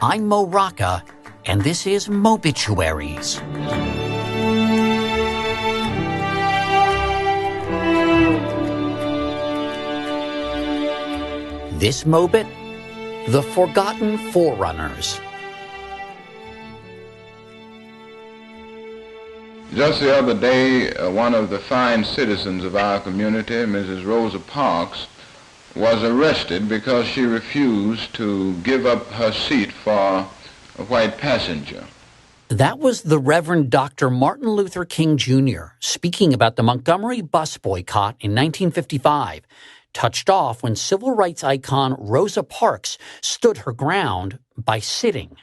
I'm Mo Rocca, and this is Mobituaries. This Mobit, The Forgotten Forerunners. Just the other day, one of the fine citizens of our community, Mrs. Rosa Parks, was arrested because she refused to give up her seat for a white passenger. That was the Reverend Dr. Martin Luther King Jr. speaking about the Montgomery bus boycott in 1955, touched off when civil rights icon Rosa Parks stood her ground by sitting.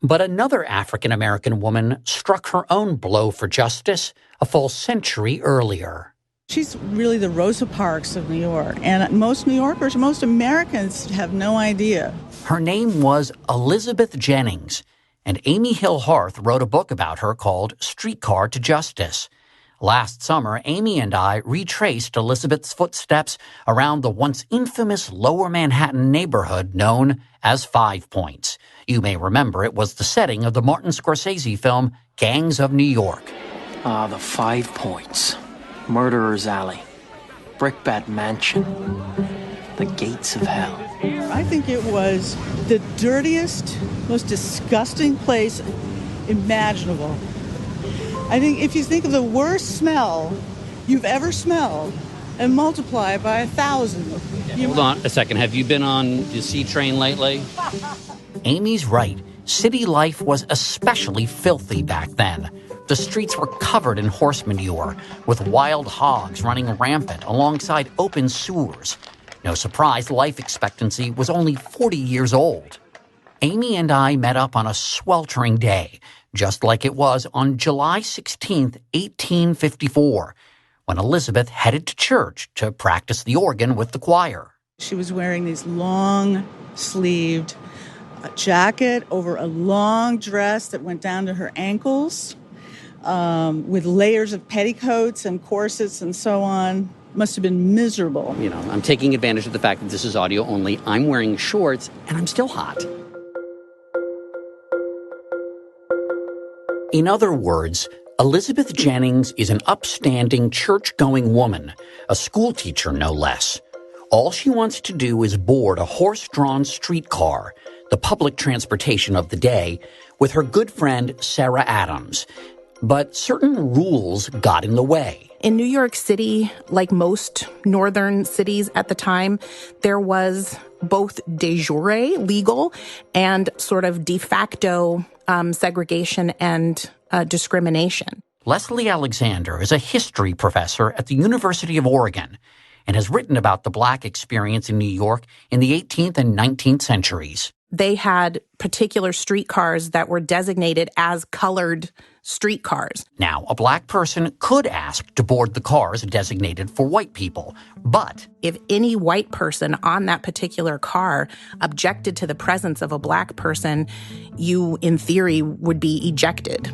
But another African-American woman struck her own blow for justice a full century earlier. She's really the Rosa Parks of New York, and most New Yorkers, most Americans have no idea. Her name was Elizabeth Jennings, and Amy Hill Hearth wrote a book about her called Streetcar to Justice. Last summer, Amy and I retraced Elizabeth's footsteps around the once infamous Lower Manhattan neighborhood known as 5 Points. You may remember it was the setting of the Martin Scorsese film Gangs of New York. Ah, the 5 Points. Murderer's Alley, Brickbat Mansion, the gates of hell. I think it was the dirtiest, most disgusting place imaginable. I think if you think of the worst smell you've ever smelled and multiply it by 1,000. Hold on a second. Have you been on the C train lately? Amy's right. City life was especially filthy back then. The streets were covered in horse manure, with wild hogs running rampant alongside open sewers. No surprise, life expectancy was only 40 years old. Amy and I met up on a sweltering day, just like it was on July 16th, 1854, when Elizabeth headed to church to practice the organ with the choir. She was wearing these long-sleeved jacket over a long dress that went down to her ankles, with layers of petticoats and corsets and so on. Must have been miserable. You know, I'm taking advantage of the fact that this is audio only. I'm wearing shorts, and I'm still hot. In other words, Elizabeth Jennings is an upstanding, church-going woman, a schoolteacher no less. All she wants to do is board a horse-drawn streetcar, the public transportation of the day, with her good friend Sarah Adams. But certain rules got in the way. In New York City, like most northern cities at the time, there was both de jure legal and sort of de facto segregation and discrimination. Leslie Alexander is a history professor at the University of Oregon and has written about the Black experience in New York in the 18th and 19th centuries. They had particular streetcars that were designated as colored streetcars. Now, a Black person could ask to board the cars designated for white people, but if any white person on that particular car objected to the presence of a Black person, you, in theory, would be ejected.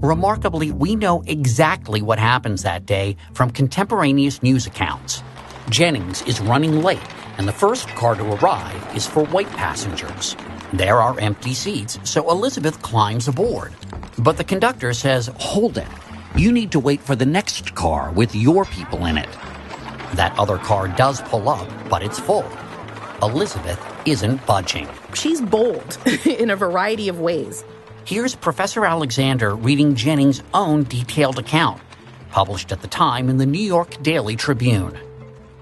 Remarkably, we know exactly what happens that day from contemporaneous news accounts. Jennings is running late, and the first car to arrive is for white passengers. There are empty seats, so Elizabeth climbs aboard. But the conductor says, "Hold it. You need to wait for the next car with your people in it." That other car does pull up, but it's full. Elizabeth isn't budging. She's bold in a variety of ways. Here's Professor Alexander reading Jennings' own detailed account, published at the time in the New York Daily Tribune.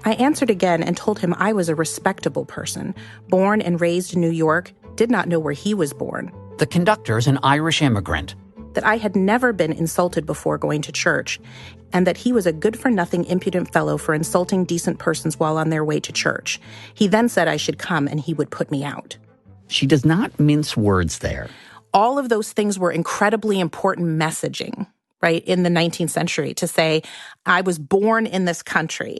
I answered again and told him I was a respectable person, born and raised in New York, did not know where he was born. The conductor's an Irish immigrant. That I had never been insulted before going to church, and that he was a good-for-nothing impudent fellow for insulting decent persons while on their way to church. He then said I should come and he would put me out. She does not mince words there. All of those things were incredibly important messaging, right, in the 19th century, to say, I was born in this country.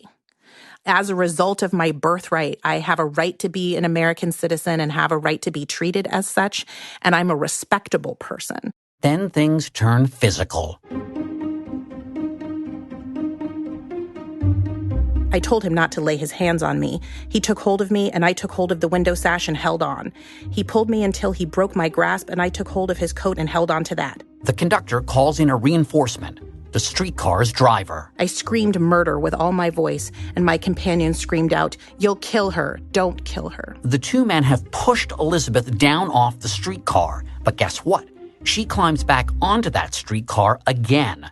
As a result of my birthright, I have a right to be an American citizen and have a right to be treated as such, and I'm a respectable person. Then things turn physical. I told him not to lay his hands on me. He took hold of me, and I took hold of the window sash and held on. He pulled me until he broke my grasp, and I took hold of his coat and held on to that. The conductor calls in a reinforcement, the streetcar's driver. I screamed murder with all my voice, and my companion screamed out, "You'll kill her. Don't kill her." The two men have pushed Elizabeth down off the streetcar, but guess what? She climbs back onto that streetcar again.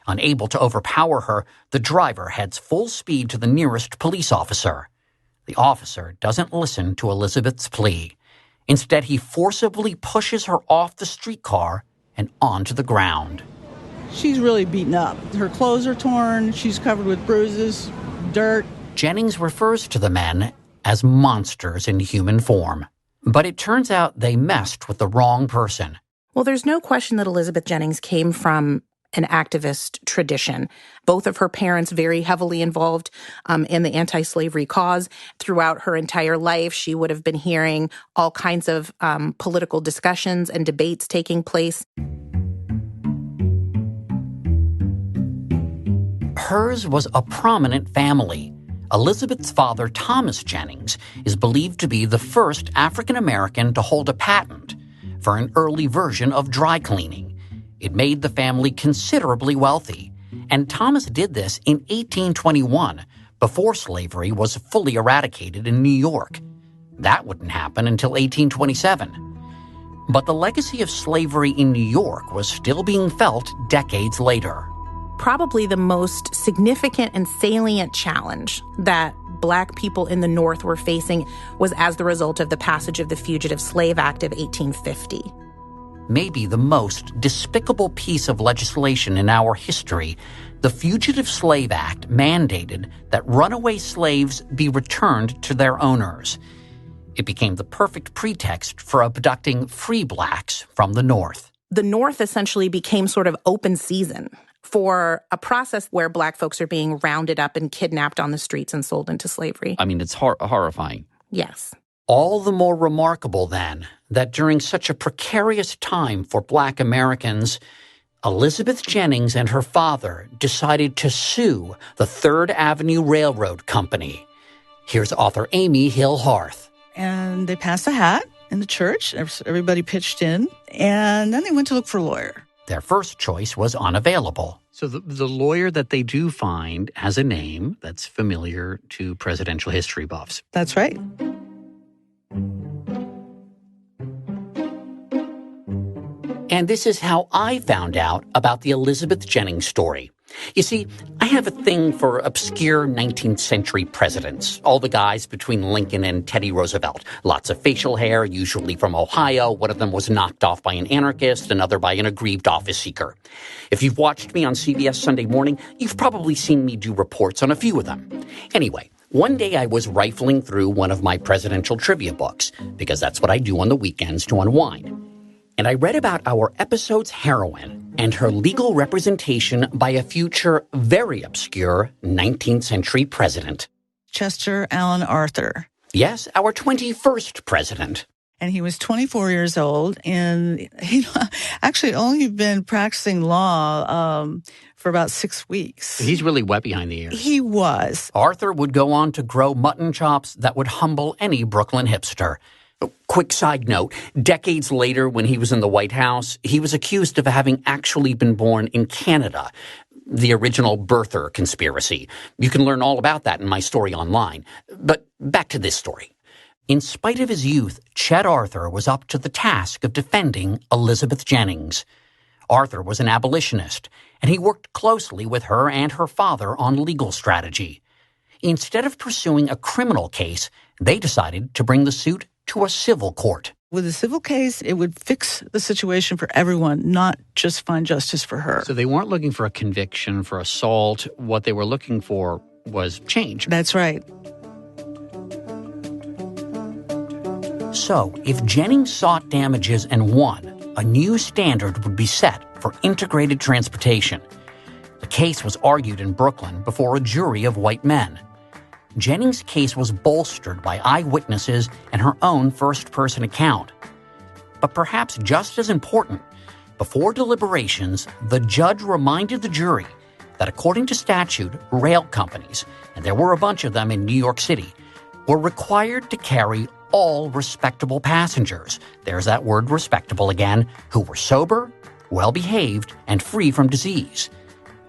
Unable to overpower her, the driver heads full speed to the nearest police officer. The officer doesn't listen to Elizabeth's plea. Instead, he forcibly pushes her off the streetcar and onto the ground. She's really beaten up. Her clothes are torn. She's covered with bruises, dirt. Jennings refers to the men as monsters in human form. But it turns out they messed with the wrong person. Well, there's no question that Elizabeth Jennings came from an activist tradition. Both of her parents very heavily involved in the anti-slavery cause. Throughout her entire life, she would have been hearing all kinds of political discussions and debates taking place. Hers was a prominent family. Elizabeth's father, Thomas Jennings, is believed to be the first African-American to hold a patent for an early version of dry cleaning. It made the family considerably wealthy, and Thomas did this in 1821, before slavery was fully eradicated in New York. That wouldn't happen until 1827. But the legacy of slavery in New York was still being felt decades later. Probably the most significant and salient challenge that Black people in the North were facing was as the result of the passage of the Fugitive Slave Act of 1850. Maybe the most despicable piece of legislation in our history, the Fugitive Slave Act mandated that runaway slaves be returned to their owners. It became the perfect pretext for abducting free Blacks from the North. The North essentially became sort of open season for a process where Black folks are being rounded up and kidnapped on the streets and sold into slavery. I mean, it's horrifying. Yes. All the more remarkable, then, that during such a precarious time for Black Americans, Elizabeth Jennings and her father decided to sue the Third Avenue Railroad Company. Here's author Amy Hill Hearth. And they passed a hat in the church. Everybody pitched in. And then they went to look for a lawyer. Their first choice was unavailable. So the lawyer that they do find has a name that's familiar to presidential history buffs. That's right. And this is how I found out about the Elizabeth Jennings story. You see, I have a thing for obscure 19th century presidents, all the guys between Lincoln and Teddy Roosevelt. Lots of facial hair, usually from Ohio. One of them was knocked off by an anarchist, another by an aggrieved office seeker. If you've watched me on CBS Sunday Morning, you've probably seen me do reports on a few of them. Anyway, one day I was rifling through one of my presidential trivia books, because that's what I do on the weekends to unwind. And I read about our episode's heroine and her legal representation by a future, very obscure 19th century president. Chester Alan Arthur. Yes, our 21st president. And he was 24 years old, and he actually only been practicing law for about 6 weeks. He's really wet behind the ears. He was. Arthur would go on to grow mutton chops that would humble any Brooklyn hipster. Quick side note, decades later when he was in the White House, he was accused of having actually been born in Canada, the original birther conspiracy. You can learn all about that in my story online. But back to this story. In spite of his youth, Chet Arthur was up to the task of defending Elizabeth Jennings. Arthur was an abolitionist, and he worked closely with her and her father on legal strategy. Instead of pursuing a criminal case, they decided to bring the suit to a civil court. With a civil case, it would fix the situation for everyone, not just find justice for her. So they weren't looking for a conviction for assault. What they were looking for was change. That's right. So, if Jennings sought damages and won, a new standard would be set for integrated transportation. The case was argued in Brooklyn before a jury of white men. Jennings' case was bolstered by eyewitnesses and her own first-person account. But perhaps just as important, before deliberations, the judge reminded the jury that according to statute, rail companies, and there were a bunch of them in New York City, were required to carry all respectable passengers, there's that word respectable again, who were sober, well-behaved, and free from disease.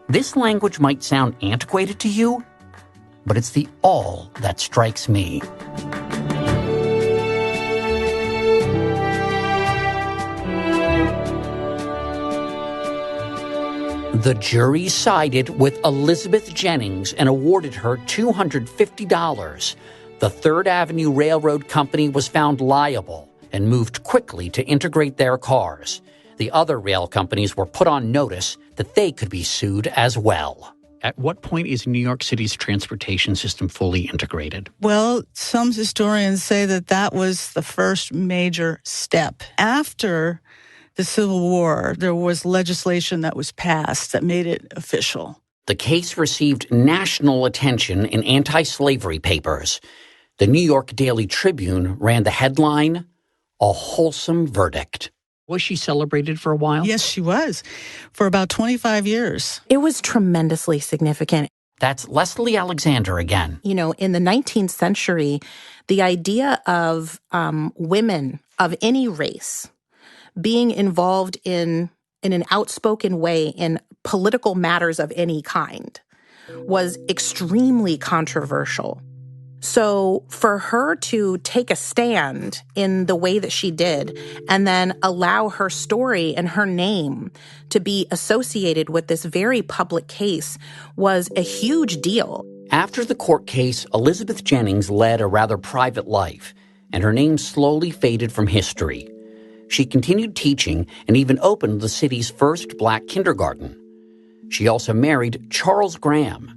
This language might sound antiquated to you, but it's the all that strikes me. The jury sided with Elizabeth Jennings and awarded her $250. The Third Avenue Railroad Company was found liable and moved quickly to integrate their cars. The other rail companies were put on notice that they could be sued as well. At what point is New York City's transportation system fully integrated? Well, some historians say that that was the first major step. After the Civil War, there was legislation that was passed that made it official. The case received national attention in anti-slavery papers. The New York Daily Tribune ran the headline, "A Wholesome Verdict." Was she celebrated for a while? Yes, she was, for about 25 years. It was tremendously significant. That's Leslie Alexander again. You know, in the 19th century, the idea of women of any race being involved in an outspoken way in political matters of any kind was extremely controversial. So for her to take a stand in the way that she did and then allow her story and her name to be associated with this very public case was a huge deal. After the court case, Elizabeth Jennings led a rather private life, and her name slowly faded from history. She continued teaching and even opened the city's first black kindergarten. She also married Charles Graham.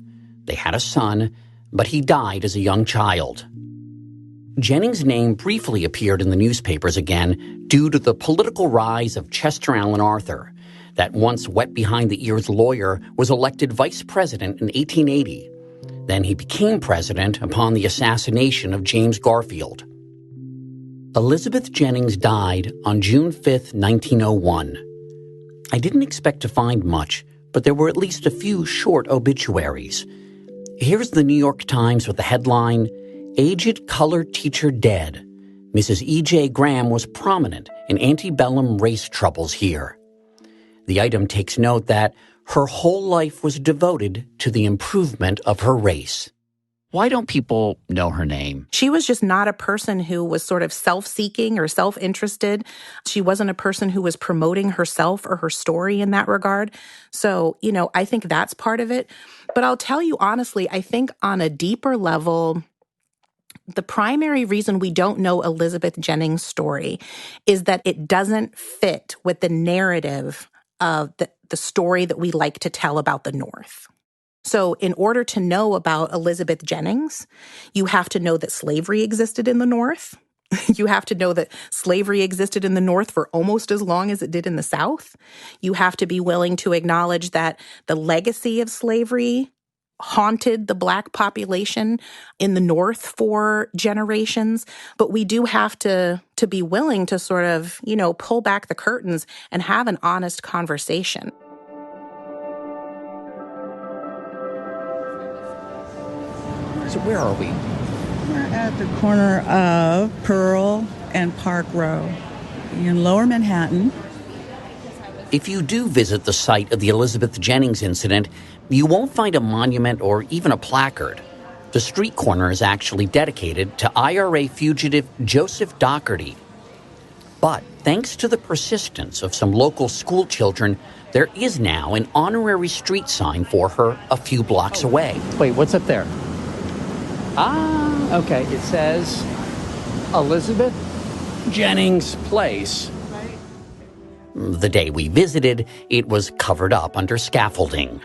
They had a son, but he died as a young child. Jennings' name briefly appeared in the newspapers again due to the political rise of Chester Alan Arthur. That once wet-behind-the-ears lawyer was elected vice president in 1880. Then he became president upon the assassination of James Garfield. Elizabeth Jennings died on June 5, 1901. I didn't expect to find much, but there were at least a few short obituaries. Here's the New York Times with the headline, "Aged Colored Teacher Dead. Mrs. E.J. Graham was prominent in antebellum race troubles here." The item takes note that her whole life was devoted to the improvement of her race. Why don't people know her name? She was just not a person who was sort of self-seeking or self-interested. She wasn't a person who was promoting herself or her story in that regard. So, you know, I think that's part of it. But I'll tell you honestly, I think on a deeper level, the primary reason we don't know Elizabeth Jennings' story is that it doesn't fit with the narrative of the story that we like to tell about the North. So in order to know about Elizabeth Jennings, you have to know that slavery existed in the North. You have to know that slavery existed in the North for almost as long as it did in the South. You have to be willing to acknowledge that the legacy of slavery haunted the Black population in the North for generations. But we do have to be willing to sort of, you know, pull back the curtains and have an honest conversation. So where are we? We're at the corner of Pearl and Park Row in Lower Manhattan. If you do visit the site of the Elizabeth Jennings incident, you won't find a monument or even a placard. The street corner is actually dedicated to IRA fugitive Joseph Dougherty. But thanks to the persistence of some local school children, there is now an honorary street sign for her a few blocks away. Wait, what's up there? Okay. It says Elizabeth Jennings Place. The day we visited, it was covered up under scaffolding.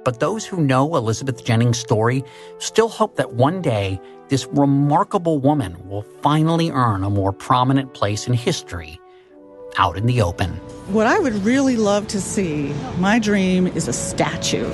But those who know Elizabeth Jennings' story still hope that one day this remarkable woman will finally earn a more prominent place in history out in the open. What I would really love to see, my dream is a statue